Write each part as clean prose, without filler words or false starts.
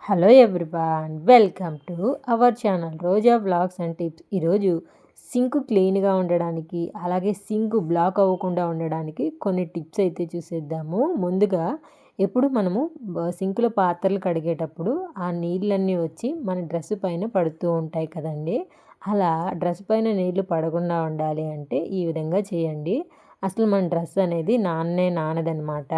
Hello everyone, welcome to our channel Roja vlogs and tips. ఈరోజు sync క్లీన్గా ఉండడానికి అలాగే సింక్ బ్లాక్ అవ్వకుండా ఉండడానికి కొన్ని టిప్స్ అయితే చూసేద్దాము. ముందుగా ఎప్పుడు మనము సింకులో పాత్రలు కడిగేటప్పుడు ఆ నీళ్ళన్నీ వచ్చి మన డ్రెస్ పైన పడుతూ ఉంటాయి కదండి. అలా డ్రెస్ పైన నీళ్లు పడకుండా ఉండాలి అంటే ఈ విధంగా చేయండి. అసలు మన డ్రెస్ అనేది నానదనమాట.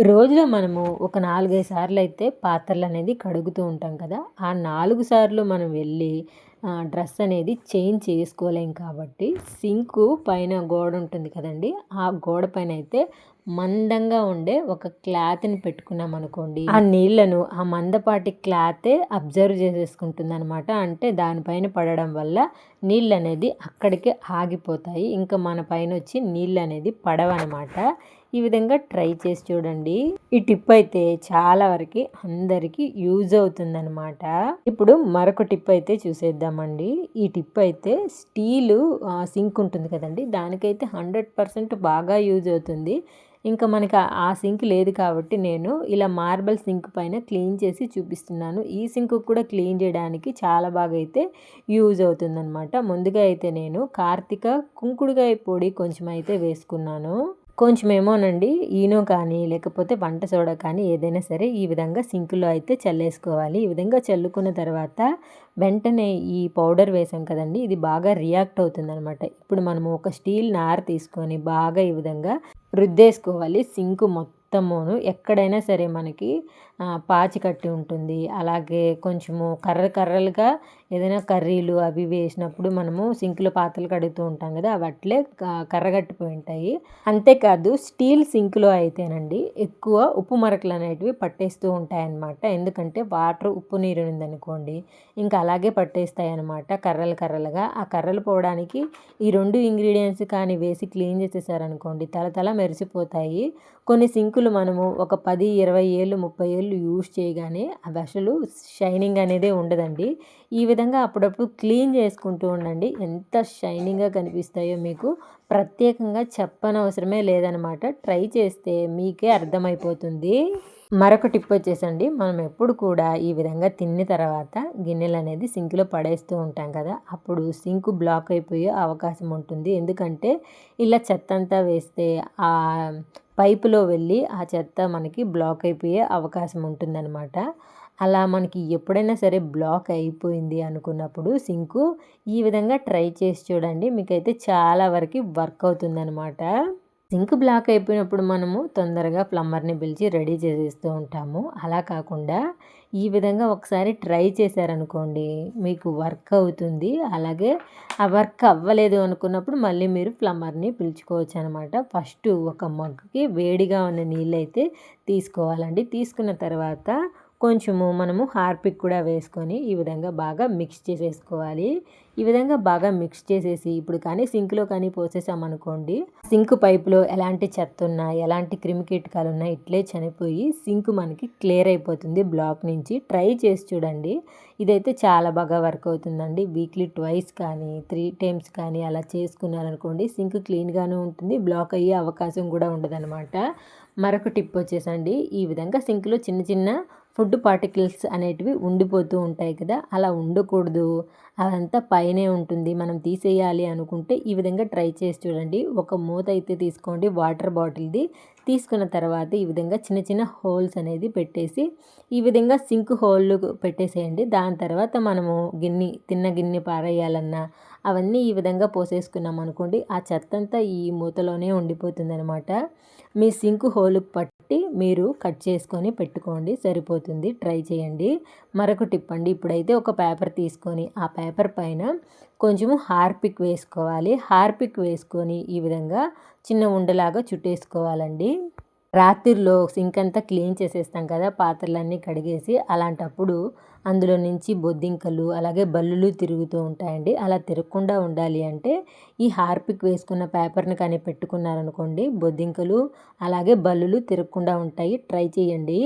రోజులో మనము ఒక 4-5 సార్లు అయితే పాత్రలు అనేది కడుగుతూ ఉంటాం కదా. ఆ 4 సార్లు మనం వెళ్ళి డ్రెస్ అనేది చేంజ్ చేసుకోలేం కాబట్టి సింకు పైన గోడ ఉంటుంది కదండి, ఆ గోడ పైన అయితే మందంగా ఉండే ఒక క్లాత్ని పెట్టుకున్నాం అనుకోండి, ఆ నీళ్లను ఆ మందపాటి క్లాతే అబ్జర్వ్ చేసేసుకుంటుంది అనమాట. అంటే దానిపైన పడడం వల్ల నీళ్ళు అనేది అక్కడికే ఆగిపోతాయి, ఇంకా మన పైన వచ్చి నీళ్ళు అనేది పడవన్నమాట. ఈ విధంగా ట్రై చేసి చూడండి. ఈ టిప్ అయితే చాలా వరకు అందరికీ యూజ్ అవుతుందన్నమాట. ఇప్పుడు మరొక టిప్ అయితే చూసేద్దామండి. ఈ టిప్ అయితే స్టీలు సింక్ ఉంటుంది కదండి, దానికైతే 100% బాగా యూజ్ అవుతుంది. ఇంకా మనకి ఆ సింక్ లేదు కాబట్టి నేను ఇలా మార్బల్ సింక్ పైన క్లీన్ చేసి చూపిస్తున్నాను. ఈ సింక్ కూడా క్లీన్ చేయడానికి చాలా బాగా అయితే యూజ్ అవుతుందన్నమాట. ముందుగా అయితే నేను కార్తిక కుంకుడుకాయ పొడి కొంచెం అయితే వేసుకున్నాను. కొంచెమేమోనండి ఈనో కానీ లేకపోతే వంట సోడా కానీ ఏదైనా సరే ఈ విధంగా సింకులో అయితే చల్లేసుకోవాలి. ఈ విధంగా చల్లుకున్న తర్వాత వెంటనే ఈ పౌడర్ వేసాం కదండి, ఇది బాగా రియాక్ట్ అవుతుందన్నమాట. ఇప్పుడు మనము ఒక స్టీల్ నార తీసుకొని బాగా ఈ విధంగా రుద్దేసుకోవాలి. సింకు మొత్తమును ఎక్కడైనా సరే మనకి పాచి కట్టి ఉంటుంది, అలాగే కొంచెము కర్రలుగా ఏదైనా కర్రీలు అవి వేసినప్పుడు మనము సింకులో పాత్రలు కడుగుతూ ఉంటాం కదా, అవి అట్లే కర్రగట్టిపోయి ఉంటాయి. అంతేకాదు స్టీల్ సింకులో అయితేనండి ఎక్కువ ఉప్పు మరకలు అనేటివి పట్టేస్తూ ఉంటాయన్నమాట. ఎందుకంటే వాటర్ ఉప్పు నీరు ఉందనుకోండి ఇంకా అలాగే పట్టేస్తాయి అన్నమాట కర్రలుగా. ఆ కర్రలు పోవడానికి ఈ 2 ఇంగ్రీడియంట్స్ కానీ వేసి క్లీన్ చేసేసారనుకోండి తల మెరిసిపోతాయి. కొన్ని సింకులు మనము ఒక 10, 20 ఏళ్ళు 30 ఏళ్ళు యూజ్ చేయగానే అవి అసలు షైనింగ్ అనేదే ఉండదండి. ఈ విధంగా అప్పుడప్పుడు క్లీన్ చేసుకుంటూ ఉండండి, ఎంత షైనింగ్గా కనిపిస్తాయో మీకు ప్రత్యేకంగా చెప్పనవసరమే లేదనమాట. ట్రై చేస్తే మీకే అర్థమైపోతుంది. మరొక టిప్ వచ్చేసండి, మనం ఎప్పుడు కూడా ఈ విధంగా తిన్న తర్వాత గిన్నెలు అనేది సింక్లో పడేస్తూ ఉంటాం కదా, అప్పుడు సింక్ బ్లాక్ అయిపోయే అవకాశం ఉంటుంది. ఎందుకంటే ఇలా చెత్త అంతా వేస్తే ఆ పైపులో వెళ్ళి ఆ చెత్త మనకి బ్లాక్ అయిపోయే అవకాశం ఉంటుందన్నమాట. అలా మనకి ఎప్పుడైనా సరే బ్లాక్ అయిపోయింది అనుకున్నప్పుడు సింకు ఈ విధంగా ట్రై చేసి చూడండి, మీకైతే చాలా వరకు వర్క్ అవుతుందన్నమాట. సింక్ బ్లాక్ అయిపోయినప్పుడు మనము తొందరగా ప్లంబర్ని పిలిచి రెడీ చేసేస్తూ ఉంటాము. అలా కాకుండా ఈ విధంగా ఒకసారి ట్రై చేశారనుకోండి మీకు వర్క్ అవుతుంది. అలాగే ఆ వర్క్ అవ్వలేదు అనుకున్నప్పుడు మళ్ళీ మీరు ప్లంబర్ని పిలుచుకోవచ్చు అనమాట. ఫస్ట్ ఒక మగ్గుకి వేడిగా ఉన్న నీళ్ళైతే తీసుకోవాలండి. తీసుకున్న తర్వాత కొంచెము మనము హార్పిక్ కూడా వేసుకొని ఈ విధంగా బాగా మిక్స్ చేసేసుకోవాలి. ఈ విధంగా బాగా మిక్స్ చేసేసి ఇప్పుడు కానీ సింక్లో కానీ పోసేసామనుకోండి, సింక్ పైపులో ఎలాంటి చెత్త ఉన్నా ఎలాంటి క్రిమికీటకాలు ఉన్నా ఇట్లే చనిపోయి సింక్ మనకి క్లియర్ అయిపోతుంది బ్లాక్ నుంచి. ట్రై చేసి చూడండి, ఇదైతే చాలా బాగా వర్క్ అవుతుందండి. వీక్లీ 2 కానీ 3 టైమ్స్ కానీ అలా చేసుకున్నారనుకోండి సింక్ క్లీన్గానే ఉంటుంది, బ్లాక్ అయ్యే అవకాశం కూడా ఉండదన్నమాట. మరొక టిప్ వచ్చేసండి, ఈ విధంగా సింక్లో చిన్న చిన్న ఫుడ్ పార్టికల్స్ అనేటివి ఉండిపోతూ ఉంటాయి కదా, అలా ఉండకూడదు, అదంతా పైనే ఉంటుంది. మనం తీసేయాలి అనుకుంటే ఈ విధంగా ట్రై చేసి చూడండి. ఒక మూత అయితే తీసుకోండి వాటర్ బాటిల్ది. తీసుకున్న తర్వాత ఈ విధంగా చిన్న చిన్న హోల్స్ అనేది పెట్టేసి ఈ విధంగా సింక్ హోల్ పెట్టేసేయండి. దాని తర్వాత మనము తిన్న గిన్నె పారేయాలన్నా అవన్నీ ఈ విధంగా పోసేసుకున్నాం అనుకోండి, ఆ చెత్త అంతా ఈ మూతలోనే ఉండిపోతుంది అనమాట. మీ సింక్ హోల్కి పట్టి మీరు కట్ చేసుకొని పెట్టుకోండి, సరిపోతుంది. ట్రై చేయండి. మరొక టిప్ అండి, ఇప్పుడైతే ఒక పేపర్ తీసుకొని ఆ పేపర్ పైన కొంచెము హార్పిక్ వేసుకోవాలి. హార్పిక్ వేసుకొని ఈ విధంగా చిన్న ఉండలాగా చుట్టేసుకోవాలండి. రాత్రిలో సింక్ అంతా క్లీన్ చేసేస్తాం కదా పాత్రలన్నీ కడిగేసి, అలాంటప్పుడు అందులో నుంచి బొద్దింకలు అలాగే బల్లులు తిరుగుతూ ఉంటాయండి. అలా తిరగకుండా ఉండాలి అంటే ఈ హార్పిక్ వేసుకున్న పేపర్ని కానీ పెట్టుకున్నారనుకోండి, బొద్దింకలు అలాగే బల్లులు తిరగకుండా ఉంటాయి. ట్రై చేయండి.